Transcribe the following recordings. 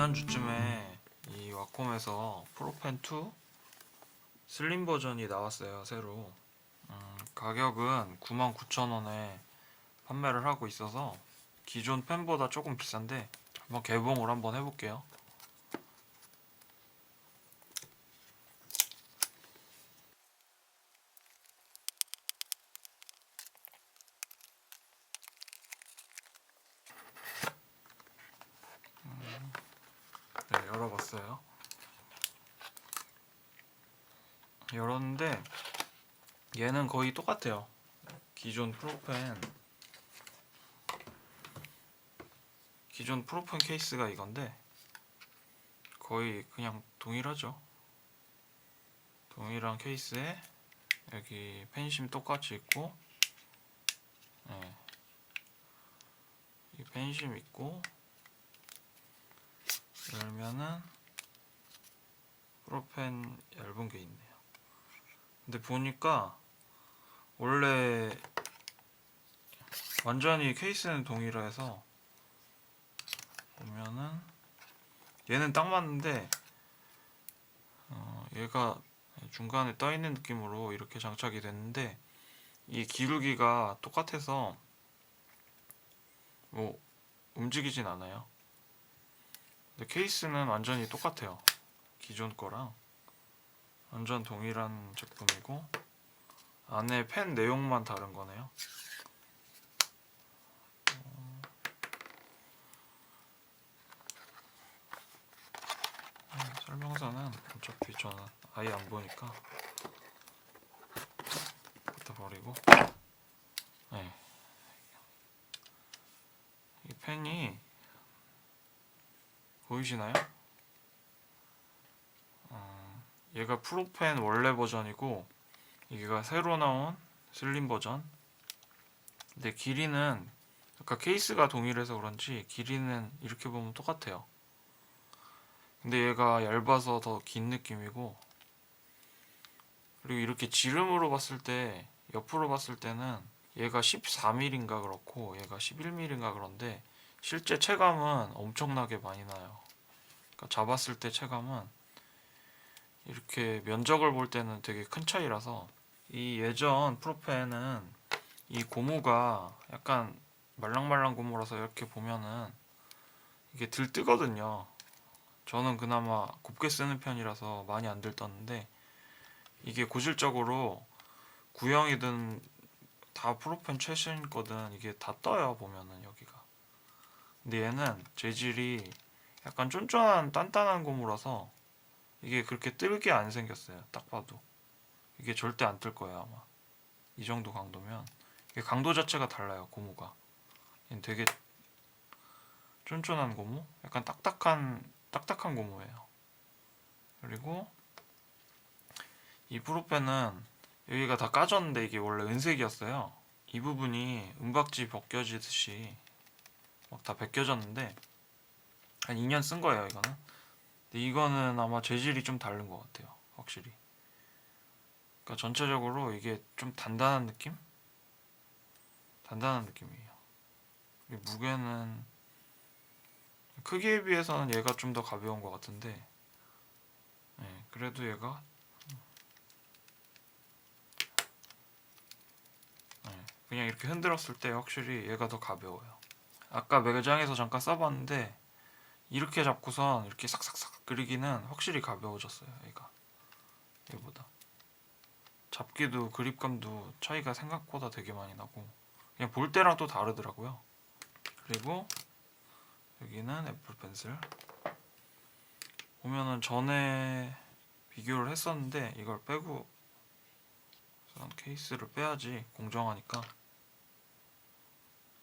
지난주쯤에 이 와콤에서 프로펜2 슬림 버전이 나왔어요, 새로. 가격은 99,000원에 판매를 하고 있어서 기존 펜보다 조금 비싼데 한번 개봉을 한번 해볼게요. 네, 열어봤어요. 열었는데 얘는 거의 똑같아요. 기존 프로펜 케이스가 이건데 거의 그냥 동일하죠. 동일한 케이스에 여기 펜심 똑같이 있고, 네, 이 펜심 있고, 열면은 프로펜 얇은 게 있네요. 근데 보니까 원래 완전히 케이스는 동일해서 보면은 얘는 딱 맞는데 얘가 중간에 떠있는 느낌으로 이렇게 장착이 됐는데 이 기울기가 똑같아서 뭐 움직이진 않아요. 근데 케이스는 완전히 똑같아요. 기존 거랑 완전 동일한 제품이고 안에 펜 내용만 다른 거네요. 설명서는 어차피 저는 아예 안 보니까 갖다 버리고, 네. 이 펜이 보이시나요? 얘가 프로펜 원래 버전이고 이게가 새로 나온 슬림 버전. 근데 길이는 아까 케이스가 동일해서 그런지 길이는 이렇게 보면 똑같아요. 근데 얘가 얇아서 더 긴 느낌이고, 그리고 이렇게 지름으로 봤을 때, 옆으로 봤을 때는 얘가 14mm인가 그렇고 얘가 11mm인가 그런데 실제 체감은 엄청나게 많이 나요. 그러니까 잡았을 때 체감은 이렇게 면적을 볼 때는 되게 큰 차이라서, 이 예전 프로펜은 이 고무가 약간 말랑말랑 고무라서 이렇게 보면은 이게 들뜨거든요. 저는 그나마 곱게 쓰는 편이라서 많이 안 들떴는데 이게 고질적으로 구형이든 다 프로펜 최신 거든 이게 다 떠요, 보면은 여기가. 근데 얘는 재질이 약간 쫀쫀한 단단한 고무라서 이게 그렇게 뜨게 안 생겼어요. 딱 봐도 이게 절대 안 뜰 거예요, 아마. 이 정도 강도면. 이게 강도 자체가 달라요, 고무가. 얘는 되게 쫀쫀한 고무, 약간 딱딱한 고무예요. 그리고 이 프로펜은 여기가 다 까졌는데 이게 원래 은색이었어요. 이 부분이 은박지 벗겨지듯이 막 다 벗겨졌는데 한 2년 쓴 거예요, 이거는. 근데 이거는 아마 재질이 좀 다른 것 같아요, 확실히. 그러니까 전체적으로 이게 좀 단단한 느낌? 단단한 느낌이에요. 그리고 무게는 크기에 비해서는 얘가 좀 더 가벼운 것 같은데, 네, 그래도 얘가, 네, 그냥 이렇게 흔들었을 때 확실히 얘가 더 가벼워요. 아까 매장에서 잠깐 써봤는데 이렇게 잡고선 이렇게 싹싹싹 그리기는 확실히 가벼워졌어요, 얘가. 얘보다 잡기도 그립감도 차이가 생각보다 되게 많이 나고 그냥 볼 때랑 또 다르더라고요. 그리고 여기는 애플 펜슬. 보면은 전에 비교를 했었는데 이걸 빼고 우선 케이스를 빼야지 공정하니까.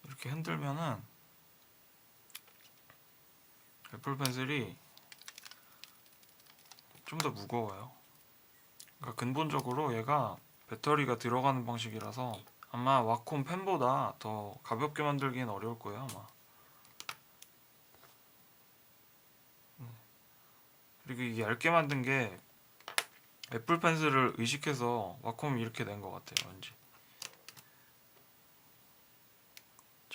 이렇게 흔들면은 애플 펜슬이 좀 더 무거워요. 그러니까 근본적으로 얘가 배터리가 들어가는 방식이라서 아마 와콤 펜보다 더 가볍게 만들기는 어려울 거예요, 아마. 그리고 이게 얇게 만든 게 애플 펜슬을 의식해서 와콤이 이렇게 된 것 같아요, 왠지.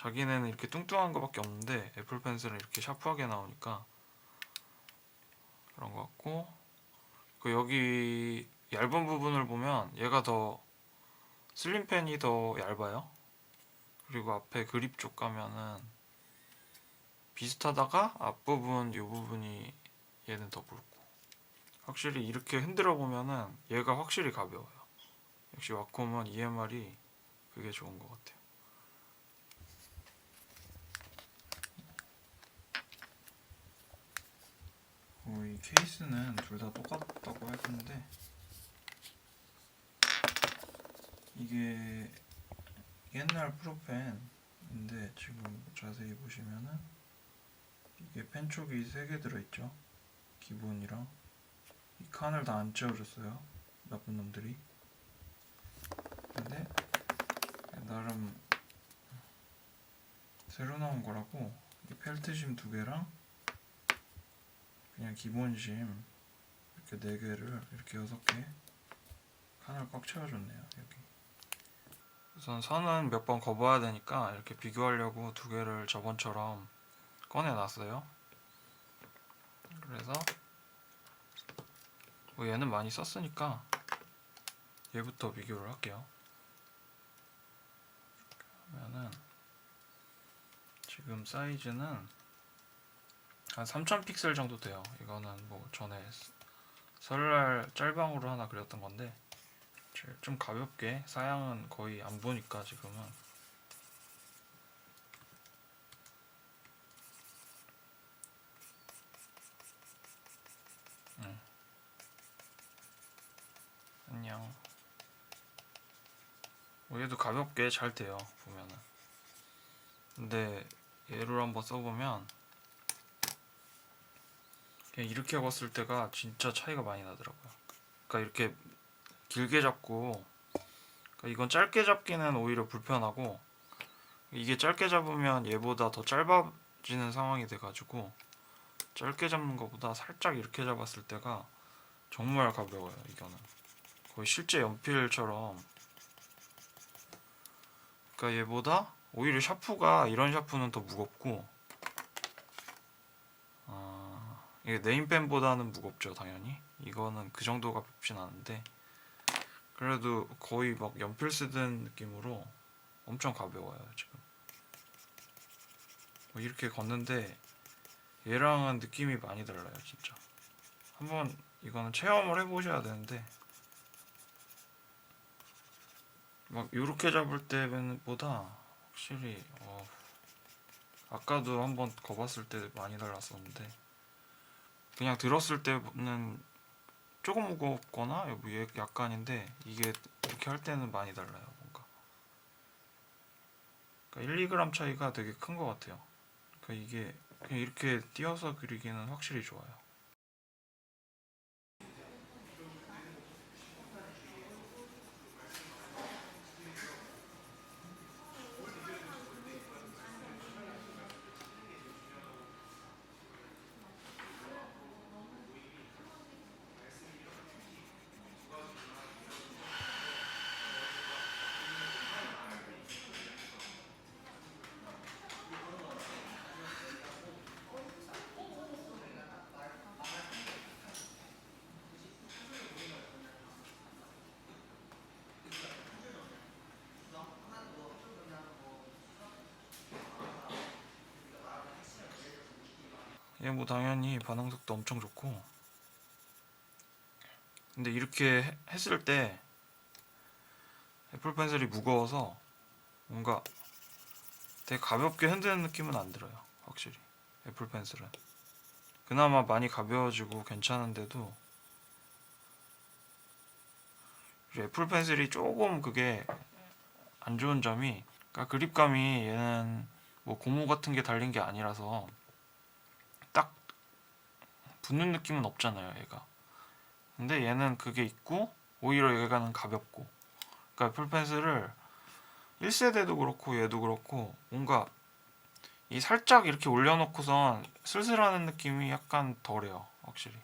자기네는 이렇게 뚱뚱한 거밖에 없는데 애플 펜슬은 이렇게 샤프하게 나오니까 그런 것 같고, 그 여기 얇은 부분을 보면 얘가 더 슬림펜이 더 얇아요. 그리고 앞에 그립 쪽 가면은 비슷하다가 앞부분 이 부분이 얘는 더 굵고, 확실히 이렇게 흔들어 보면은 얘가 확실히 가벼워요. 역시 와콤은 EMR이 그게 좋은 것 같아요. 이 케이스는 둘 다 똑같다고 했는데, 이게 옛날 프로펜인데 지금 자세히 보시면은 이게 펜 촉이 3개 들어있죠. 기본이랑 이 칸을 다 안 채워줬어요, 나쁜 놈들이. 근데 나름 새로 나온 거라고 이 펠트심 2개랑 그냥 기본 심 이렇게 4개를 이렇게 6개 칸을 꽉 채워줬네요. 여기 우선 선은 몇 번 거봐야 되니까 이렇게 비교하려고 2개를 저번처럼 꺼내놨어요. 그래서 뭐 얘는 많이 썼으니까 얘부터 비교를 할게요. 그러면은 지금 사이즈는 한 3000 픽셀 정도 돼요. 이거는 뭐 전에 설날 짤방으로 하나 그렸던 건데 좀 가볍게, 사양은 거의 안 보니까 지금은. 안녕. 얘도 가볍게 잘 돼요, 보면은. 근데 얘를 한번 써보면 그냥 이렇게 봤을 때가 진짜 차이가 많이 나더라고요. 그러니까 이렇게 길게 잡고, 그러니까 이건 짧게 잡기는 오히려 불편하고, 이게 짧게 잡으면 얘보다 더 짧아지는 상황이 돼가지고 짧게 잡는 것보다 살짝 이렇게 잡았을 때가 정말 가벼워요. 이거는 거의 실제 연필처럼. 그러니까 얘보다 오히려 샤프가, 이런 샤프는 더 무겁고, 이게 네임펜보다는 무겁죠, 당연히. 이거는 그 정도가 볍진 않은데 그래도 거의 막 연필 쓰던 느낌으로 엄청 가벼워요. 지금 뭐 이렇게 걷는데 얘랑은 느낌이 많이 달라요, 진짜. 한번 이거는 체험을 해보셔야 되는데, 막 이렇게 잡을 때보다 확실히 아까도 한번 거봤을 때 많이 달랐었는데, 그냥 들었을 때는 조금 무겁거나 약간인데, 이게 이렇게 할 때는 많이 달라요, 뭔가. 그러니까 1, 2g 차이가 되게 큰 것 같아요. 그러니까 이게 그냥 이렇게 띄어서 그리기는 확실히 좋아요. 얘 뭐 당연히 반응 속도 엄청 좋고, 근데 이렇게 했을 때 애플 펜슬이 무거워서 뭔가 되게 가볍게 흔드는 느낌은 안 들어요, 확실히. 애플 펜슬은 그나마 많이 가벼워지고 괜찮은데도, 애플 펜슬이 조금 그게 안 좋은 점이, 그러니까 그립감이, 얘는 뭐 고무 같은 게 달린 게 아니라서 딱 붙는 느낌은 없잖아요, 얘가. 근데 얘는 그게 있고 오히려 얘가는 가볍고, 그러니까 애플 펜슬을 1세대도 그렇고 얘도 그렇고 뭔가 이 살짝 이렇게 올려놓고선 슬슬하는 느낌이 약간 덜해요, 확실히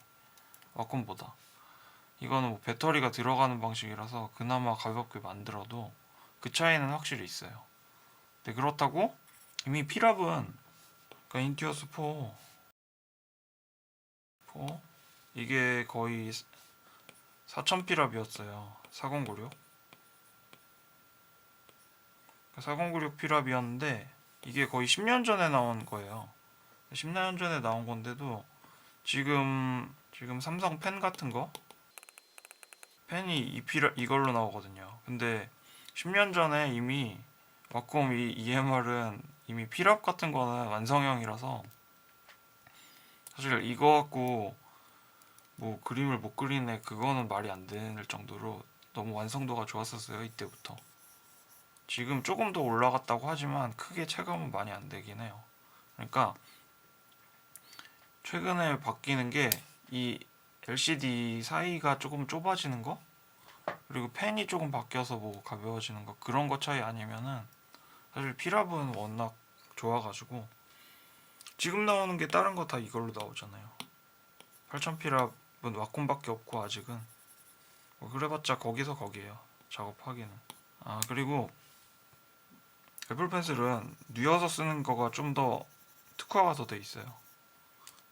와콤보다. 이거는 뭐 배터리가 들어가는 방식이라서 그나마 가볍게 만들어도 그 차이는 확실히 있어요. 근데 그렇다고 이미 필압은, 그러니까 인투어스 4 이게 거의 4000피랍이었어요. 4096 피랍이었는데 이게 거의 10년 전에 나온 거예요. 10년 전에 나온 건데도 지금 삼성 펜 같은 거 펜이 이걸로 나오거든요. 근데 10년 전에 이미 와콤 이 EMR은 이미 피랍 같은 거는 완성형이라서 사실 이거 갖고 뭐 그림을 못 그리네 그거는 말이 안 될 정도로 너무 완성도가 좋았었어요. 이때부터. 지금 조금 더 올라갔다고 하지만 크게 체감은 많이 안 되긴 해요. 그러니까 최근에 바뀌는 게 이 LCD 사이가 조금 좁아지는 거, 그리고 펜이 조금 바뀌어서 뭐 가벼워지는 거, 그런 거 차이 아니면은 사실 피랍은 워낙 좋아가지고 지금 나오는 게 다른 거 다 이걸로 나오잖아요. 8000 피랍은 와콤밖에 없고 아직은 뭐 그래봤자 거기서 거기에요. 작업하기는. 아 그리고 애플 펜슬은 뉘어서 쓰는 거가 좀 더 특화가 더 돼 있어요.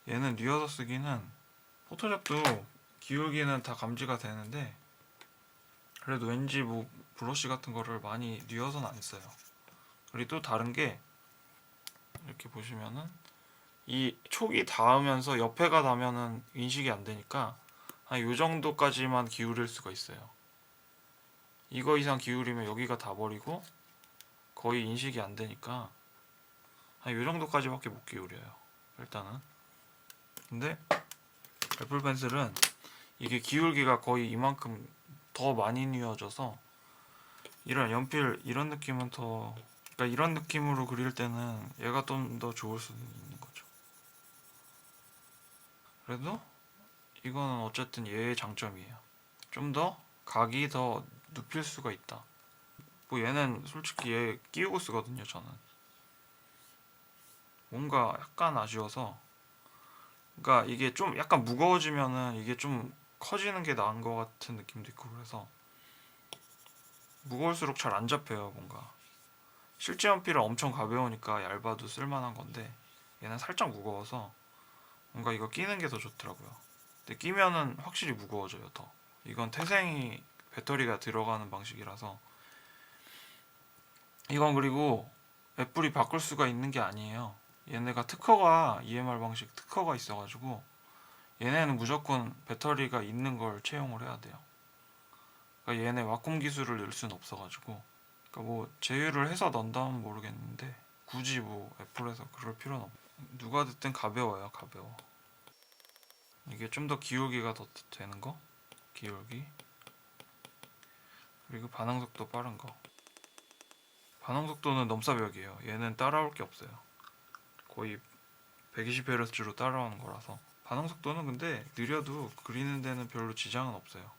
얘는 뉘어서 쓰기는 포토샵도 기울기는 다 감지가 되는데 그래도 왠지 뭐 브러쉬 같은 거를 많이 뉘어서는 안 써요. 그리고 또 다른 게 이렇게 보시면은 이 촉이 닿으면서 옆에가 닿으면은 인식이 안 되니까 한 요 정도까지만 기울일 수가 있어요. 이거 이상 기울이면 여기가 닿아버리고 거의 인식이 안 되니까 한 요 정도까지밖에 못 기울여요. 일단은. 근데 애플 펜슬은 이게 기울기가 거의 이만큼 더 많이 뉘어져서 이런 연필 이런 느낌은 더, 그러니까 이런 느낌으로 그릴 때는 얘가 좀 더 좋을 수도 있는 거죠. 그래도 이거는 어쨌든 얘의 장점이에요. 좀 더 각이 더 눕힐 수가 있다. 뭐 얘는 솔직히 얘 끼우고 쓰거든요. 저는 뭔가 약간 아쉬워서, 그러니까 이게 좀 약간 무거워지면은 이게 좀 커지는 게 나은 것 같은 느낌도 있고, 그래서 무거울수록 잘 안 잡혀요. 뭔가 실제 연필은 엄청 가벼우니까 얇아도 쓸만한 건데 얘는 살짝 무거워서 뭔가 이거 끼는 게 더 좋더라고요. 근데 끼면은 확실히 무거워져요. 더 이건 태생이 배터리가 들어가는 방식이라서. 이건 그리고 애플이 바꿀 수가 있는 게 아니에요. 얘네가 특허가 EMR 방식 특허가 있어가지고 얘네는 무조건 배터리가 있는 걸 채용을 해야 돼요. 그러니까 얘네 와콤 기술을 넣을 수는 없어가지고, 그러니까 뭐 제휴를 해서 넣는다면 모르겠는데 굳이 뭐 애플에서 그럴 필요는 없. 누가 듣든 가벼워요. 가벼워. 이게 좀 더 기울기가 더 되는 거, 기울기. 그리고 반응 속도 빠른 거. 반응 속도는 넘사벽이에요. 얘는 따라올 게 없어요. 거의 120Hz로 따라오는 거라서. 반응 속도는 근데 느려도 그리는 데는 별로 지장은 없어요.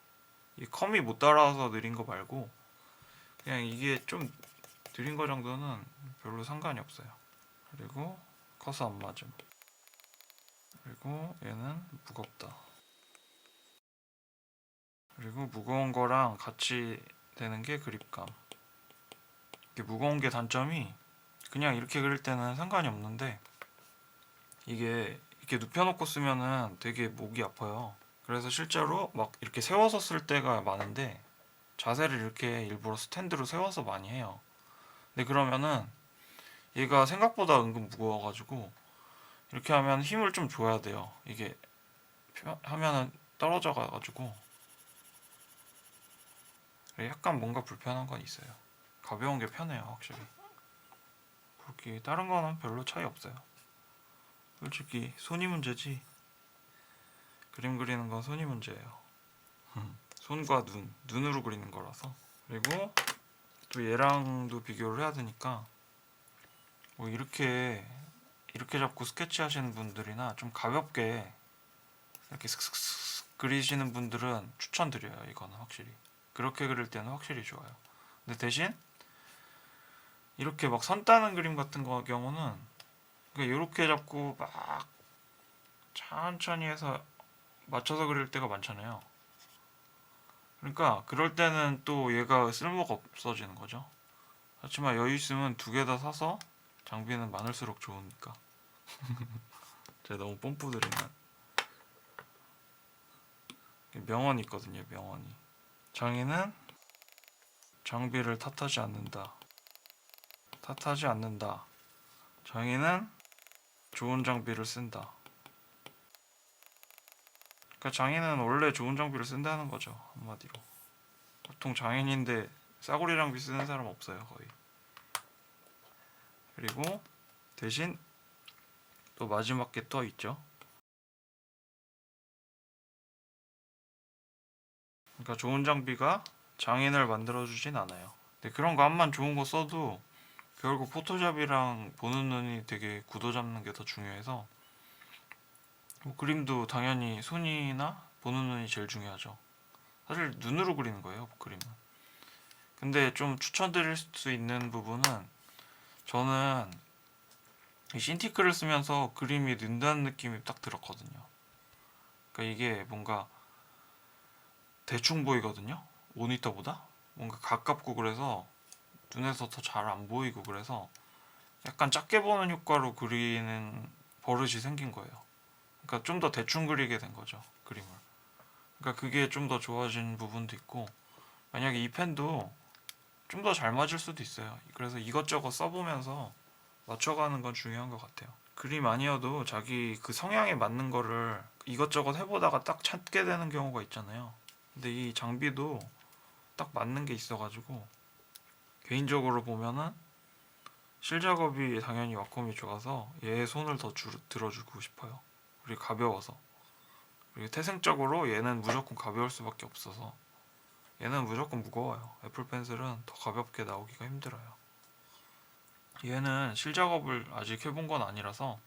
이 컴이 못 따라와서 느린 거 말고 그냥 이게 좀 느린 거 정도는 별로 상관이 없어요. 그리고 커서 안 맞음. 그리고 얘는 무겁다. 그리고 무거운 거랑 같이 되는 게 그립감. 이게 무거운 게 단점이 그냥 이렇게 그릴 때는 상관이 없는데 이게 이렇게 눕혀놓고 쓰면은 되게 목이 아파요. 그래서 실제로 막 이렇게 세워서 쓸 때가 많은데 자세를 이렇게 일부러 스탠드로 세워서 많이 해요. 근데 그러면은 얘가 생각보다 은근 무거워가지고 이렇게 하면 힘을 좀 줘야 돼요. 이게 하면은 떨어져 가가지고 약간 뭔가 불편한 건 있어요. 가벼운 게 편해요, 확실히. 그렇게 다른 거는 별로 차이 없어요. 솔직히 손이 문제지 그림 그리는 건 손이 문제예요. 손과 눈으로 그리는 거라서. 그리고 또 얘랑도 비교를 해야 되니까 뭐 이렇게 잡고 스케치 하시는 분들이나 좀 가볍게 이렇게 슥슥슥 그리시는 분들은 추천드려요. 이거는 확실히 그렇게 그릴 때는 확실히 좋아요. 근데 대신 이렇게 막 선 따는 그림 같은 거 경우는 이렇게 잡고 막 천천히 해서 맞춰서 그릴 때가 많잖아요. 그러니까 그럴 때는 또 얘가 쓸모가 없어지는 거죠. 그렇지만 여유 있으면 두 개 다 사서 장비는 많을수록 좋으니까. 제가 너무 뽐뿌드리면. 명언이 있거든요. 명언이. 장인은 장비를 탓하지 않는다. 탓하지 않는다. 장인은 좋은 장비를 쓴다. 그러니까 장인은 원래 좋은 장비를 쓴다는 거죠. 한마디로. 보통 장인인데 싸구려 장비 쓰는 사람 없어요. 거의. 그리고 대신 또 마지막 게 또 있죠. 그러니까 좋은 장비가 장인을 만들어주진 않아요. 근데 그런 거 암만 좋은 거 써도 결국 포토샵이랑 보는 눈이 되게 구도 잡는 게 더 중요해서 뭐 그림도 당연히 손이나 보는 눈이 제일 중요하죠. 사실 눈으로 그리는 거예요, 그림은. 근데 좀 추천드릴 수 있는 부분은 저는 이 신티크를 쓰면서 그림이 는다는 느낌이 딱 들었거든요. 그러니까 이게 뭔가 대충 보이거든요. 모니터보다 뭔가 가깝고 그래서 눈에서 더 잘 안 보이고 그래서 약간 작게 보는 효과로 그리는 버릇이 생긴 거예요. 그러니까 좀 더 대충 그리게 된 거죠, 그림을. 그러니까 그게 좀 더 좋아진 부분도 있고 만약에 이 펜도 좀 더 잘 맞을 수도 있어요. 그래서 이것저것 써보면서 맞춰가는 건 중요한 것 같아요. 그림 아니어도 자기 그 성향에 맞는 거를 이것저것 해보다가 딱 찾게 되는 경우가 있잖아요. 근데 이 장비도 딱 맞는 게 있어가지고 개인적으로 보면은 실작업이 당연히 와콤이 좋아서 얘의 손을 더 들어주고 싶어요. 그리고 가벼워서. 그리고 태생적으로 얘는 무조건 가벼울 수밖에 없어서 얘는 무조건 무거워요. 애플 펜슬은 더 가볍게 나오기가 힘들어요. 얘는 실작업을 아직 해본 건 아니라서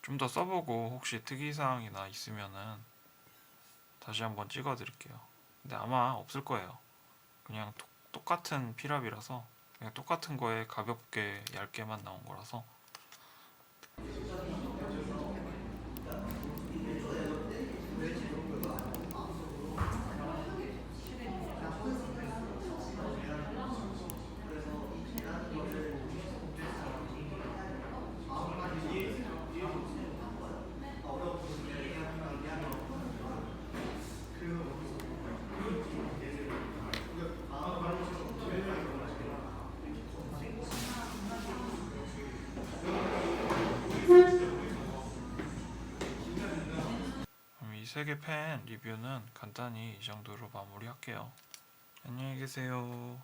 좀 더 써보고 혹시 특이사항이나 있으면은 다시 한번 찍어 드릴게요. 근데 아마 없을 거예요. 그냥 똑같은 피랍이라서 그냥 똑같은 거에 가볍게 얇게만 나온 거라서. 그럼 이 세 개 펜 리뷰는 간단히 이 정도로 마무리할게요. 안녕히 계세요.